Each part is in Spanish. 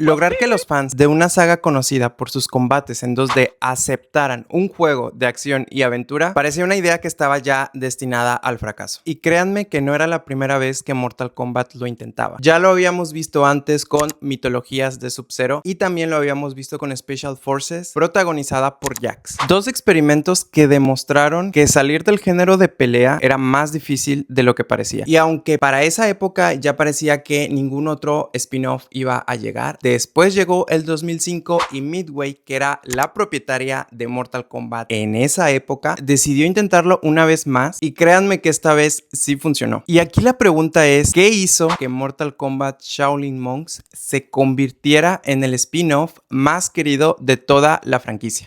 Lograr que los fans de una saga conocida por sus combates en 2D aceptaran un juego de acción y aventura parecía una idea que estaba ya destinada al fracaso. Y créanme que no era la primera vez que Mortal Kombat lo intentaba. Ya lo habíamos visto antes con Mitologías de Sub-Zero y también lo habíamos visto con Special Forces, protagonizada por Jax. Dos experimentos que demostraron que salir del género de pelea era más difícil de lo que parecía. Y aunque para esa época ya parecía que ningún otro spin-off iba a llegar, después llegó el 2005 y Midway, que era la propietaria de Mortal Kombat en esa época, decidió intentarlo una vez más y créanme que esta vez sí funcionó. Y aquí la pregunta es, ¿qué hizo que Mortal Kombat Shaolin Monks se convirtiera en el spin-off más querido de toda la franquicia?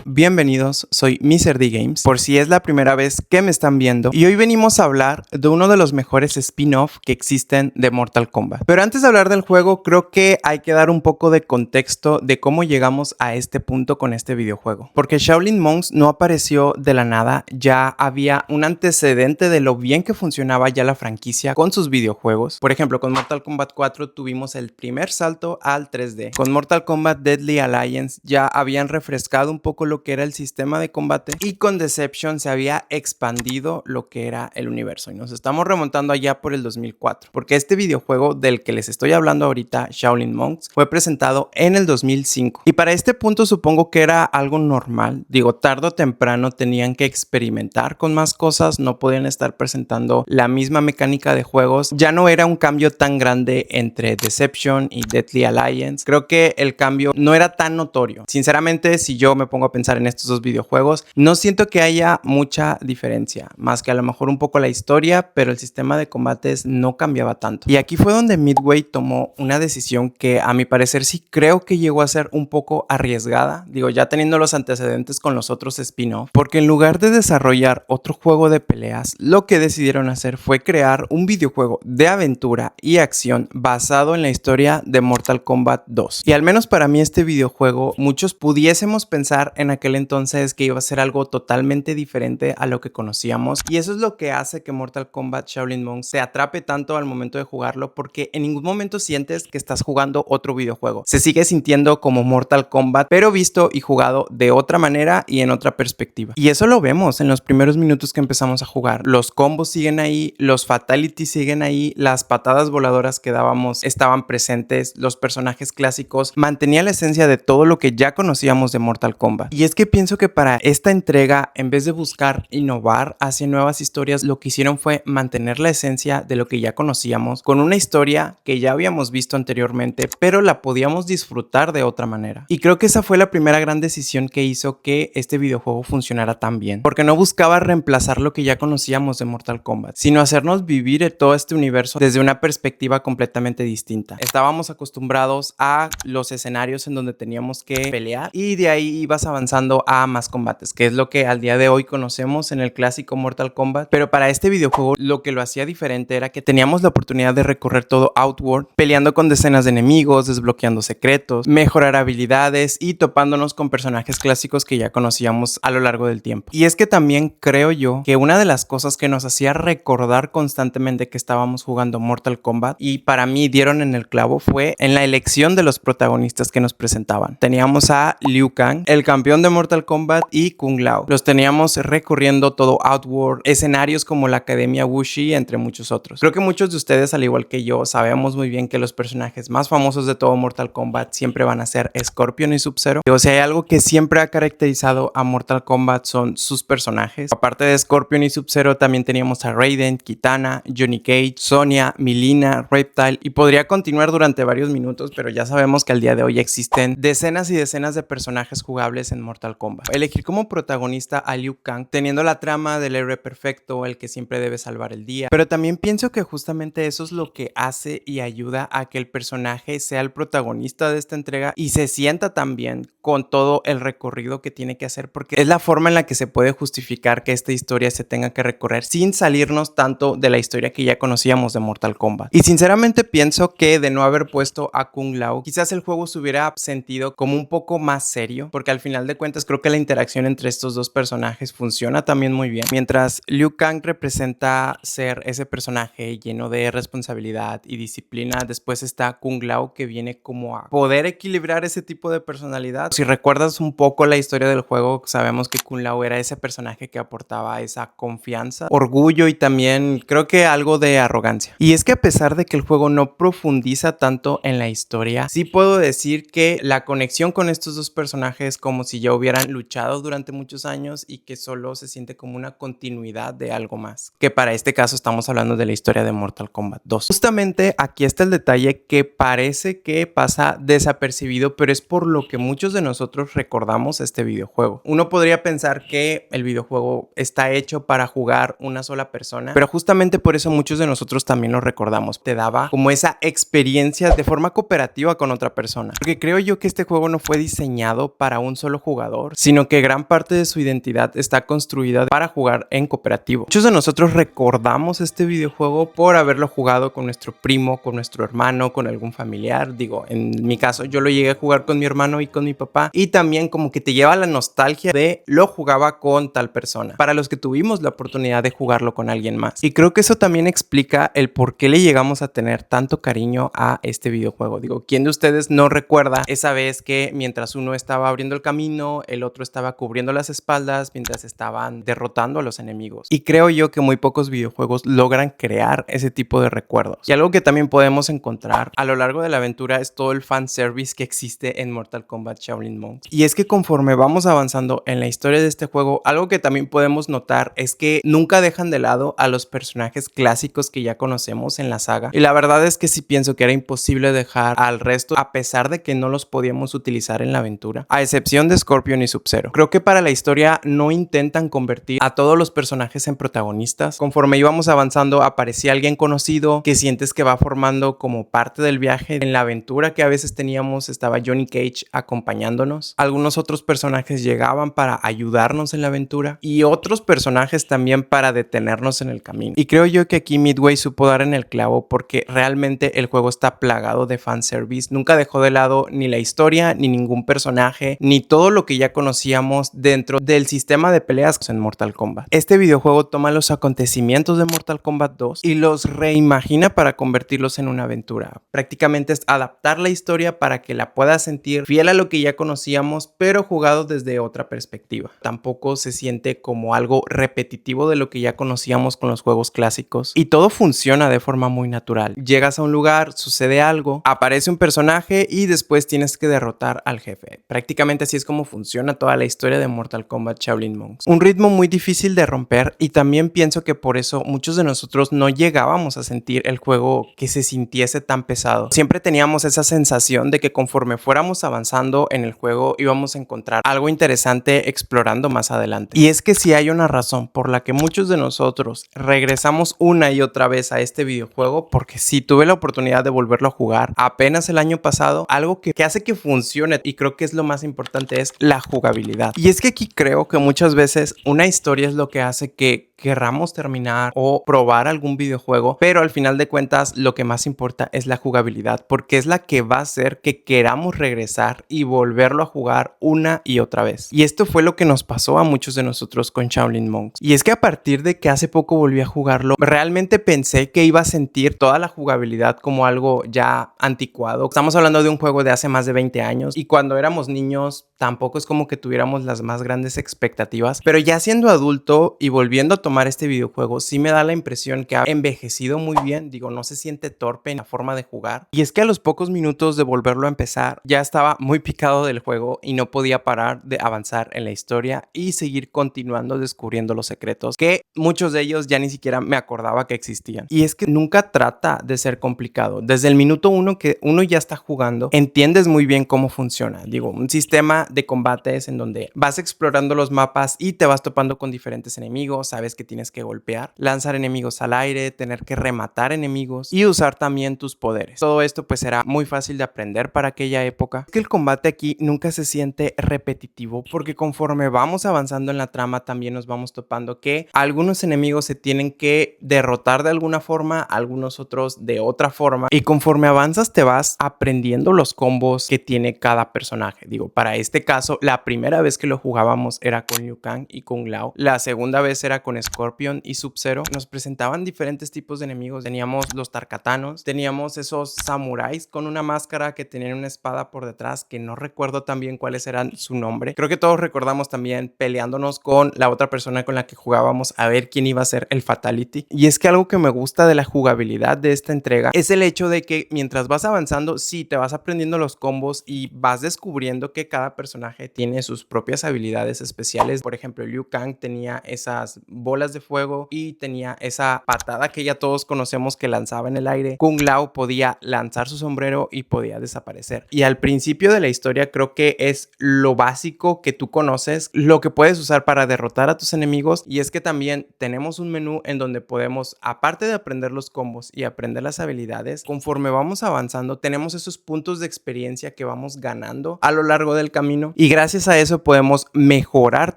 Bienvenidos, soy Mr. D Games, por si es la primera vez que me están viendo, y hoy venimos a hablar de uno de los mejores spin-off que existen de Mortal Kombat. Pero antes de hablar del juego, creo que hay que dar un poco de contexto de cómo llegamos a este punto con este videojuego. Porque Shaolin Monks no apareció de la nada, ya había un antecedente de lo bien que funcionaba ya la franquicia con sus videojuegos. Por ejemplo, con Mortal Kombat 4 tuvimos el primer salto al 3D. Con Mortal Kombat Deadly Alliance ya habían refrescado un poco lo que era el sistema de combate, y con Deception se había expandido lo que era el universo, y nos estamos remontando allá por el 2004, porque este videojuego del que les estoy hablando ahorita, Shaolin Monks, fue presentado en el 2005, y para este punto supongo que era algo normal. Digo, tarde o temprano tenían que experimentar con más cosas, no podían estar presentando la misma mecánica de juegos. Ya no era un cambio tan grande entre Deception y Deadly Alliance. Creo que el cambio no era tan notorio. Sinceramente, si yo me pongo a pensar en estos dos videojuegos, no siento que haya mucha diferencia, más que a lo mejor un poco la historia, pero el sistema de combates no cambiaba tanto. Y aquí fue donde Midway tomó una decisión que a mi parecer sí creo que llegó a ser un poco arriesgada, digo, ya teniendo los antecedentes con los otros spin-off, porque en lugar de desarrollar otro juego de peleas, lo que decidieron hacer fue crear un videojuego de aventura y acción basado en la historia de Mortal Kombat 2. Y al menos para mí este videojuego, muchos pudiésemos pensar en aquel entonces que iba a ser algo totalmente diferente a lo que conocíamos, y eso es lo que hace que Mortal Kombat Shaolin Monks se atrape tanto al momento de jugarlo, porque en ningún momento sientes que estás jugando otro videojuego. Se sigue sintiendo como Mortal Kombat, pero visto y jugado de otra manera y en otra perspectiva. Y eso lo vemos en los primeros minutos que empezamos a jugar. Los combos siguen ahí, los fatalities siguen ahí, las patadas voladoras que dábamos estaban presentes, los personajes clásicos mantenían la esencia de todo lo que ya conocíamos de Mortal Kombat. Y es que pienso que para esta entrega, en vez de buscar innovar hacia nuevas historias, lo que hicieron fue mantener la esencia de lo que ya conocíamos, con una historia que ya habíamos visto anteriormente, pero la podíamos disfrutar de otra manera. Y creo que esa fue la primera gran decisión que hizo que este videojuego funcionara tan bien, porque no buscaba reemplazar lo que ya conocíamos de Mortal Kombat, sino hacernos vivir todo este universo desde una perspectiva completamente distinta. Estábamos acostumbrados a los escenarios en donde teníamos que pelear, y de ahí ibas avanzando a más combates, que es lo que al día de hoy conocemos en el clásico Mortal Kombat. Pero para este videojuego lo que lo hacía diferente era que teníamos la oportunidad de recorrer todo Outworld, peleando con decenas de enemigos, desbloqueando secretos, mejorar habilidades y topándonos con personajes clásicos que ya conocíamos a lo largo del tiempo. Y es que también creo yo que una de las cosas que nos hacía recordar constantemente que estábamos jugando Mortal Kombat, y para mí dieron en el clavo, fue en la elección de los protagonistas que nos presentaban. Teníamos a Liu Kang, el campeón de Mortal Kombat, y Kung Lao. Los teníamos recorriendo todo Outworld, escenarios como la Academia Wuxi, entre muchos otros. Creo que muchos de ustedes, al igual que yo, sabemos muy bien que los personajes más famosos de todo Mortal Kombat siempre van a ser Scorpion y Sub-Zero. O sea, hay algo que siempre ha caracterizado a Mortal Kombat, son sus personajes. Aparte de Scorpion y Sub-Zero, también teníamos a Raiden, Kitana, Johnny Cage, Sonya, Mileena, Reptile, y podría continuar durante varios minutos, pero ya sabemos que al día de hoy existen decenas y decenas de personajes jugables en Mortal Kombat. Elegir como protagonista a Liu Kang, teniendo la trama del héroe perfecto, el que siempre debe salvar el día, pero también pienso que justamente eso es lo que hace y ayuda a que el personaje sea el protagonista de esta entrega y se sienta también con todo el recorrido que tiene que hacer, porque es la forma en la que se puede justificar que esta historia se tenga que recorrer sin salirnos tanto de la historia que ya conocíamos de Mortal Kombat. Y sinceramente pienso que de no haber puesto a Kung Lao, quizás el juego se hubiera sentido como un poco más serio, porque al final de cuentas cuentas creo que la interacción entre estos dos personajes funciona también muy bien. Mientras Liu Kang representa ser ese personaje lleno de responsabilidad y disciplina, después está Kung Lao, que viene como a poder equilibrar ese tipo de personalidad. Si recuerdas un poco la historia del juego, sabemos que Kung Lao era ese personaje que aportaba esa confianza, orgullo y también creo que algo de arrogancia. Y es que a pesar de que el juego no profundiza tanto en la historia, sí puedo decir que la conexión con estos dos personajes como si ya hubieran luchado durante muchos años y que solo se siente como una continuidad de algo más, que para este caso estamos hablando de la historia de Mortal Kombat 2. Justamente aquí está el detalle que parece que pasa desapercibido, pero es por lo que muchos de nosotros recordamos este videojuego. Uno podría pensar que el videojuego está hecho para jugar una sola persona, pero justamente por eso muchos de nosotros también lo recordamos. Te daba como esa experiencia de forma cooperativa con otra persona, porque creo yo que este juego no fue diseñado para un solo jugador, sino que gran parte de su identidad está construida para jugar en cooperativo. Muchos de nosotros recordamos este videojuego por haberlo jugado con nuestro primo, con nuestro hermano, con algún familiar. Digo, en mi caso yo lo llegué a jugar con mi hermano y con mi papá, y también como que te lleva la nostalgia de lo jugaba con tal persona, para los que tuvimos la oportunidad de jugarlo con alguien más. Y creo que eso también explica el por qué le llegamos a tener tanto cariño a este videojuego. Digo, ¿quién de ustedes no recuerda esa vez que mientras uno estaba abriendo el camino, el otro estaba cubriendo las espaldas mientras estaban derrotando a los enemigos? Y creo yo que muy pocos videojuegos logran crear ese tipo de recuerdos. Y algo que también podemos encontrar a lo largo de la aventura es todo el fanservice que existe en Mortal Kombat Shaolin Monks. Y es que conforme vamos avanzando en la historia de este juego, algo que también podemos notar es que nunca dejan de lado a los personajes clásicos que ya conocemos en la saga. Y la verdad es que sí pienso que era imposible dejar al resto, a pesar de que no los podíamos utilizar en la aventura, a excepción de Scorpion y Sub-Zero. Creo que para la historia no intentan convertir a todos los personajes en protagonistas. Conforme íbamos avanzando aparecía alguien conocido que sientes que va formando como parte del viaje. En la aventura que a veces teníamos estaba Johnny Cage acompañándonos. Algunos otros personajes llegaban para ayudarnos en la aventura y otros personajes también para detenernos en el camino. Y creo yo que aquí Midway supo dar en el clavo, porque realmente el juego está plagado de fanservice. Nunca dejó de lado ni la historia, ni ningún personaje, ni todo lo que ya conocíamos dentro del sistema de peleas en Mortal Kombat. Este videojuego toma los acontecimientos de Mortal Kombat 2 y los reimagina para convertirlos en una aventura. Prácticamente es adaptar la historia para que la puedas sentir fiel a lo que ya conocíamos, pero jugado desde otra perspectiva. Tampoco se siente como algo repetitivo de lo que ya conocíamos con los juegos clásicos, y todo funciona de forma muy natural. Llegas a un lugar, sucede algo, aparece un personaje y después tienes que derrotar al jefe. Prácticamente así es como funciona toda la historia de Mortal Kombat Shaolin Monks. Un ritmo muy difícil de romper, y también pienso que por eso muchos de nosotros no llegábamos a sentir el juego que se sintiese tan pesado. Siempre teníamos esa sensación de que conforme fuéramos avanzando en el juego íbamos a encontrar algo interesante explorando más adelante. Y es que si hay una razón por la que muchos de nosotros regresamos una y otra vez a este videojuego, porque sí tuve la oportunidad de volverlo a jugar apenas el año pasado, algo que hace que funcione, y creo que es lo más importante, es la jugabilidad. Y es que aquí creo que muchas veces una historia es lo que hace que querramos terminar o probar algún videojuego, pero al final de cuentas lo que más importa es la jugabilidad, porque es la que va a hacer que queramos regresar y volverlo a jugar una y otra vez. Y esto fue lo que nos pasó a muchos de nosotros con Shaolin Monks. Y es que a partir de que hace poco volví a jugarlo, realmente pensé que iba a sentir toda la jugabilidad como algo ya anticuado. Estamos hablando de un juego de hace más de 20 años, y cuando éramos niños tampoco es como que tuviéramos las más grandes expectativas, pero ya siendo adulto y volviendo a tomar este videojuego, sí me da la impresión que ha envejecido muy bien. Digo, no se siente torpe en la forma de jugar. Y es que a los pocos minutos de volverlo a empezar, ya estaba muy picado del juego y no podía parar de avanzar en la historia y seguir continuando descubriendo los secretos, que muchos de ellos ya ni siquiera me acordaba que existían. Y es que nunca trata de ser complicado. Desde el minuto uno que uno ya está jugando, entiendes muy bien cómo funciona. Digo, un sistema de combates en donde vas explorando los mapas y te vas topando con diferentes enemigos. Sabes que tienes que golpear, lanzar enemigos al aire, tener que rematar enemigos y usar también tus poderes. Todo esto pues era muy fácil de aprender para aquella época. Es que el combate aquí nunca se siente repetitivo porque conforme vamos avanzando en la trama también nos vamos topando que algunos enemigos se tienen que derrotar de alguna forma, algunos otros de otra forma, y conforme avanzas te vas aprendiendo los combos que tiene cada personaje. Digo, para este caso la primera vez que lo jugábamos era con Liu Kang y Kung Lao, la segunda vez era con Scorpion y Sub-Zero. Nos presentaban diferentes tipos de enemigos. Teníamos los Tarkatanos, teníamos esos samuráis con una máscara que tenían una espada por detrás, que no recuerdo también cuáles eran su nombre. Creo que todos recordamos también peleándonos con la otra persona con la que jugábamos a ver quién iba a ser el Fatality. Y es que algo que me gusta de la jugabilidad de esta entrega es el hecho de que mientras vas avanzando, sí, te vas aprendiendo los combos y vas descubriendo que cada personaje tiene sus propias habilidades especiales. Por ejemplo, Liu Kang tenía esas bolas de fuego y tenía esa patada que ya todos conocemos que lanzaba en el aire. Kung Lao podía lanzar su sombrero y podía desaparecer. Y al principio de la historia creo que es lo básico que tú conoces, lo que puedes usar para derrotar a tus enemigos. Y es que también tenemos un menú en donde podemos, aparte de aprender los combos y aprender las habilidades, conforme vamos avanzando tenemos esos puntos de experiencia que vamos ganando a lo largo del camino, y gracias a eso podemos mejorar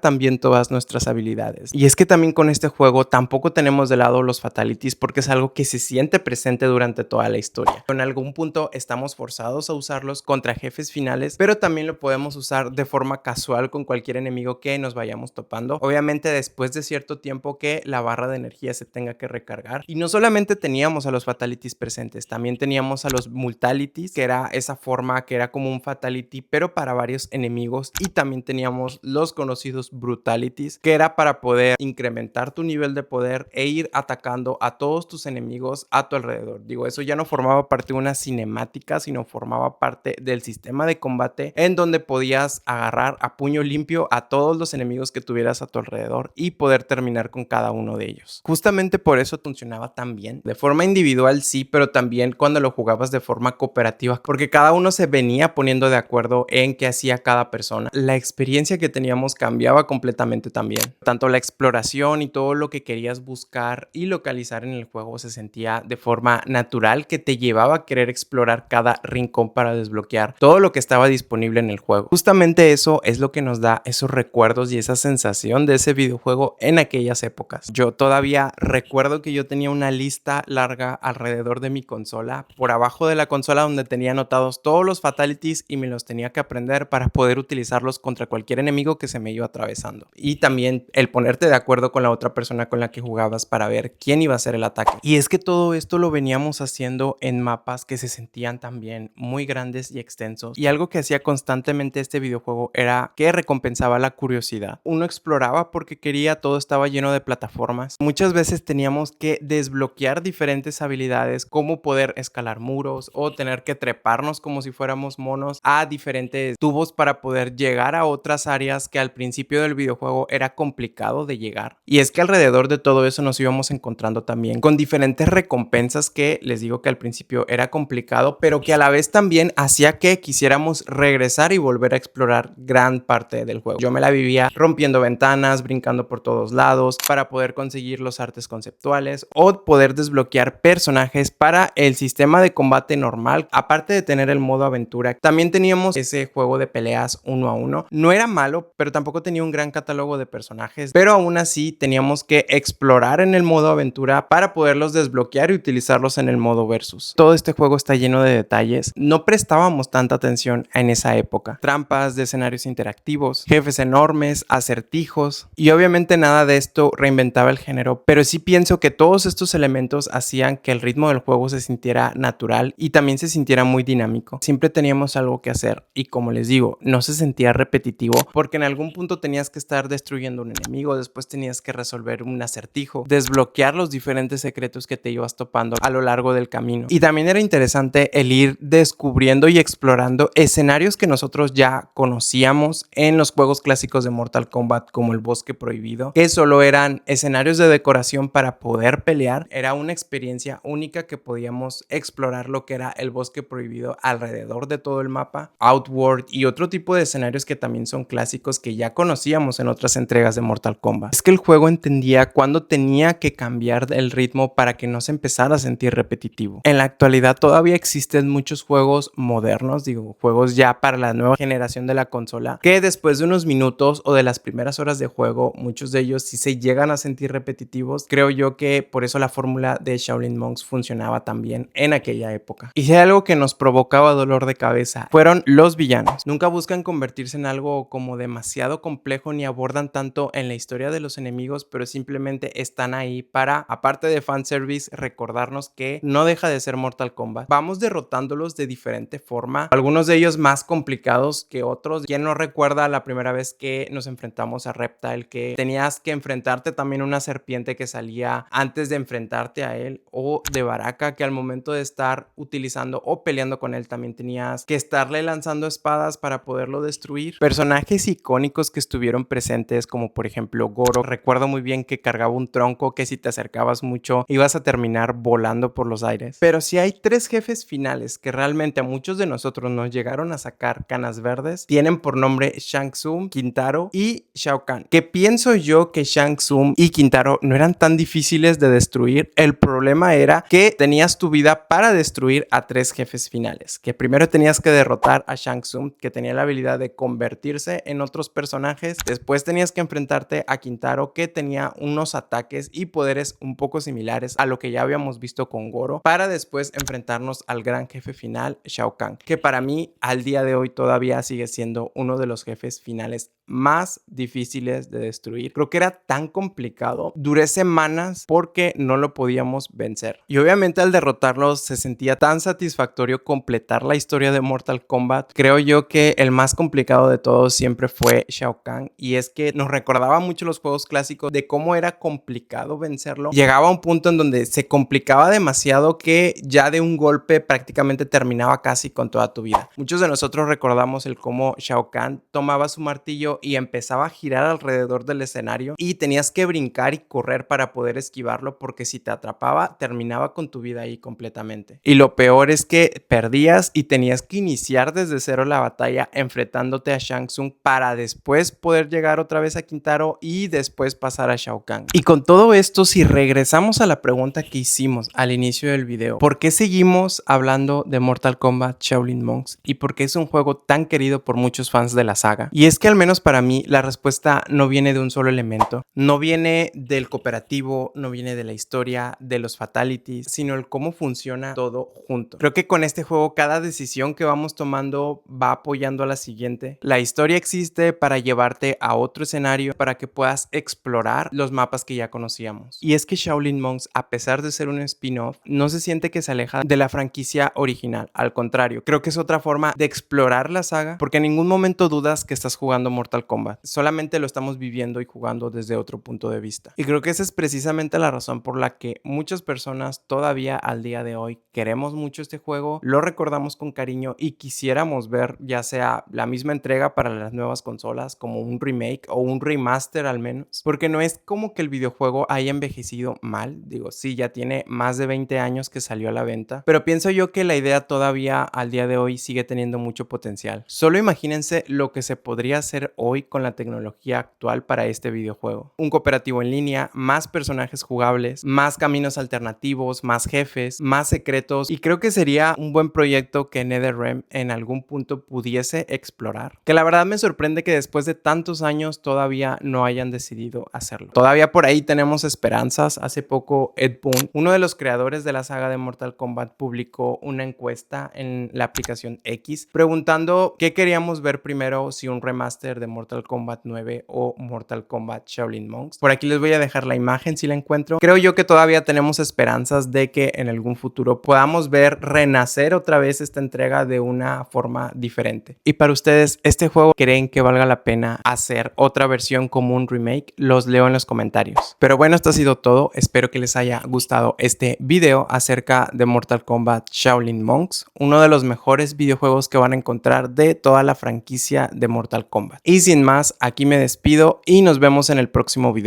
también todas nuestras habilidades. Y es que también con este juego tampoco tenemos de lado los fatalities porque es algo que se siente presente durante toda la historia. En algún punto estamos forzados a usarlos contra jefes finales, pero también lo podemos usar de forma casual con cualquier enemigo que nos vayamos topando. Obviamente después de cierto tiempo que la barra de energía se tenga que recargar. Y no solamente teníamos a los fatalities presentes, también teníamos a los multalities, que era esa forma que era como un fatality pero para varios enemigos, y también teníamos los conocidos brutalities, que era para poder incrementar tu nivel de poder e ir atacando a todos tus enemigos a tu alrededor. Digo, eso ya no formaba parte de una cinemática, sino formaba parte del sistema de combate en donde podías agarrar a puño limpio a todos los enemigos que tuvieras a tu alrededor y poder terminar con cada uno de ellos. Justamente por eso funcionaba tan bien. De forma individual sí, pero también cuando lo jugabas de forma cooperativa, porque cada uno se venía poniendo de acuerdo en qué hacía cada persona. La experiencia que teníamos cambiaba completamente también. Tanto la exploración y todo lo que querías buscar y localizar en el juego se sentía de forma natural, que te llevaba a querer explorar cada rincón para desbloquear todo lo que estaba disponible en el juego. Justamente eso es lo que nos da esos recuerdos y esa sensación de ese videojuego en aquellas épocas. Yo todavía recuerdo que yo tenía una lista larga alrededor de mi consola, por abajo de la consola, donde tenía anotados todos los fatalities y me los tenía que aprender para poder utilizarlos contra cualquier enemigo que se me iba atravesando. Y también el ponerte de acuerdo con la otra persona con la que jugabas para ver quién iba a hacer el ataque. Y es que todo esto lo veníamos haciendo en mapas que se sentían también muy grandes y extensos. Y algo que hacía constantemente este videojuego era que recompensaba la curiosidad. Uno exploraba porque quería, todo estaba lleno de plataformas. Muchas veces teníamos que desbloquear diferentes habilidades, como poder escalar muros o tener que treparnos como si fuéramos monos a diferentes tubos para poder llegar a otras áreas que al principio del videojuego era complicado de llegar. Y es que alrededor de todo eso nos íbamos encontrando también con diferentes recompensas que les digo que al principio era complicado, pero que a la vez también hacía que quisiéramos regresar y volver a explorar gran parte del juego. Yo me la vivía rompiendo ventanas, brincando por todos lados para poder conseguir los artes conceptuales o poder desbloquear personajes para el sistema de combate normal. Aparte de tener el modo aventura, también teníamos ese juego de peleas 1 a 1. No era malo, pero tampoco tenía un gran catálogo de personajes, pero aún así teníamos que explorar en el modo aventura para poderlos desbloquear y utilizarlos en el modo versus. Todo este juego está lleno de detalles. No prestábamos tanta atención en esa época. Trampas de escenarios interactivos, jefes enormes, acertijos, y obviamente nada de esto reinventaba el género, pero sí pienso que todos estos elementos hacían que el ritmo del juego se sintiera natural y también se sintiera muy dinámico. Siempre teníamos algo que hacer y, como les digo, no se sentía repetitivo porque en algún punto tenías que estar destruyendo un enemigo, después tenías que resolver un acertijo, desbloquear los diferentes secretos que te ibas topando a lo largo del camino. Y también era interesante el ir descubriendo y explorando escenarios que nosotros ya conocíamos en los juegos clásicos de Mortal Kombat, como el Bosque Prohibido, que solo eran escenarios de decoración para poder pelear. Era una experiencia única que podíamos explorar lo que era el Bosque Prohibido alrededor de todo el mapa, Outworld y otro tipo de escenarios que también son clásicos que ya conocíamos en otras entregas de Mortal Kombat. Es que el juego entendía cuándo tenía que cambiar el ritmo para que no se empezara a sentir repetitivo. En la actualidad todavía existen muchos juegos modernos, juegos ya para la nueva generación de la consola, que después de unos minutos o de las primeras horas de juego, muchos de ellos sí se llegan a sentir repetitivos. Creo yo que por eso la fórmula de Shaolin Monks funcionaba tan bien en aquella época. Y si hay algo que nos provocaba dolor de cabeza, fueron los villanos. Nunca buscan convertirse en algo como demasiado complejo ni abordan tanto en la historia de los enemigos, pero simplemente están ahí para, aparte de fanservice, recordarnos que no deja de ser Mortal Kombat. Vamos derrotándolos de diferente forma, algunos de ellos más complicados que otros. ¿Quién no recuerda la primera vez que nos enfrentamos a Reptile, que tenías que enfrentarte también a una serpiente que salía antes de enfrentarte a él? O de Baraka, que al momento de estar utilizando o peleando con él también tenías que estarle lanzando espadas para poderlo destruir. Personajes icónicos que estuvieron presentes, como por ejemplo Goro. Recuerdo muy bien que cargaba un tronco que si te acercabas mucho ibas a terminar volando por los aires. Pero si hay tres jefes finales que realmente a muchos de nosotros nos llegaron a sacar canas verdes, tienen por nombre Shang Tsung, Kintaro y Shao Kahn. Que pienso yo que Shang Tsung y Kintaro no eran tan difíciles de destruir. El problema era que tenías tu vida para destruir a tres jefes finales. Que primero tenías que derrotar a Shang Tsung, que tenía la habilidad de convertirse en otros personajes. Después tenías que enfrentarte a Kintaro, que tenía unos ataques y poderes un poco similares a lo que ya habíamos visto con Goro, para después enfrentarnos al gran jefe final, Shao Kahn, que para mí al día de hoy todavía sigue siendo uno de los jefes finales más difíciles de destruir. Creo que era tan complicado, duré semanas porque no lo podíamos vencer. Y obviamente al derrotarlo se sentía tan satisfactorio completar la historia de Mortal Kombat. Creo yo que el más complicado de todos siempre fue Shao Kahn, y es que nos recordaba mucho los juegos clásicos de cómo era complicado vencerlo. Llegaba a un punto en donde se complicaba demasiado que ya de un golpe prácticamente terminaba casi con toda tu vida. Muchos de nosotros recordamos el cómo Shao Kahn tomaba su martillo y empezaba a girar alrededor del escenario y tenías que brincar y correr para poder esquivarlo, porque si te atrapaba terminaba con tu vida ahí completamente. Y lo peor es que perdías y tenías que iniciar desde cero la batalla enfrentándote a Shang Tsung para después poder llegar otra vez a Kintaro y después pasar a Shao Kahn. Y con todo esto, si regresamos a la pregunta que hicimos al inicio del video, ¿por qué seguimos hablando de Mortal Kombat Shaolin Monks y por qué es un juego tan querido por muchos fans de la saga? Y es que al menos para mí la respuesta no viene de un solo elemento, no viene del cooperativo, no viene de la historia, de los fatalities, sino el cómo funciona todo junto. Creo que con este juego cada decisión que vamos tomando va apoyando a la siguiente. La historia existe para llevarte a otro escenario para que puedas explorar los mapas que ya conocíamos. Y es que Shaolin Monks, a pesar de ser un spin-off, no se siente que se aleja de la franquicia original. Al contrario, creo que es otra forma de explorar la saga, porque en ningún momento dudas que estás jugando Mortal Kombat. Solamente lo estamos viviendo y jugando desde otro punto de vista. Y creo que esa es precisamente la razón por la que muchas personas todavía al día de hoy queremos mucho este juego, lo recordamos con cariño y quisiéramos ver ya sea la misma entrega para las nuevas consolas, como un remake o un remaster al menos, porque no es como que el videojuego haya envejecido mal. Sí, ya tiene más de 20 años que salió a la venta, pero pienso yo que la idea todavía al día de hoy sigue teniendo mucho potencial. Solo imagínense lo que se podría hacer hoy con la tecnología actual para este videojuego. Un cooperativo en línea, más personajes jugables, más caminos alternativos, más jefes, más secretos, y creo que sería un buen proyecto que NetherRealm en algún punto pudiese explorar. Que la verdad me sorprende que después de tantos años todavía no hayan decidido hacerlo. Todavía por ahí tenemos esperanzas. Hace poco Ed Boon, uno de los creadores de la saga de Mortal Kombat, publicó una encuesta en la aplicación X preguntando qué queríamos ver primero, si un remaster de Mortal Kombat 9 o Mortal Kombat Shaolin Monks. Por aquí les voy a dejar la imagen si la encuentro. Creo yo que todavía tenemos esperanzas de que en algún futuro podamos ver renacer otra vez esta entrega de una forma diferente. Y para ustedes, ¿este juego creen que valga la pena hacer otra versión como un remake? Los leo en los comentarios. Pero bueno, esto ha sido todo. Espero que les haya gustado este video acerca de Mortal Kombat Shaolin Monks, uno de los mejores videojuegos que van a encontrar de toda la franquicia de Mortal Kombat. Y sin más, aquí me despido y nos vemos en el próximo video.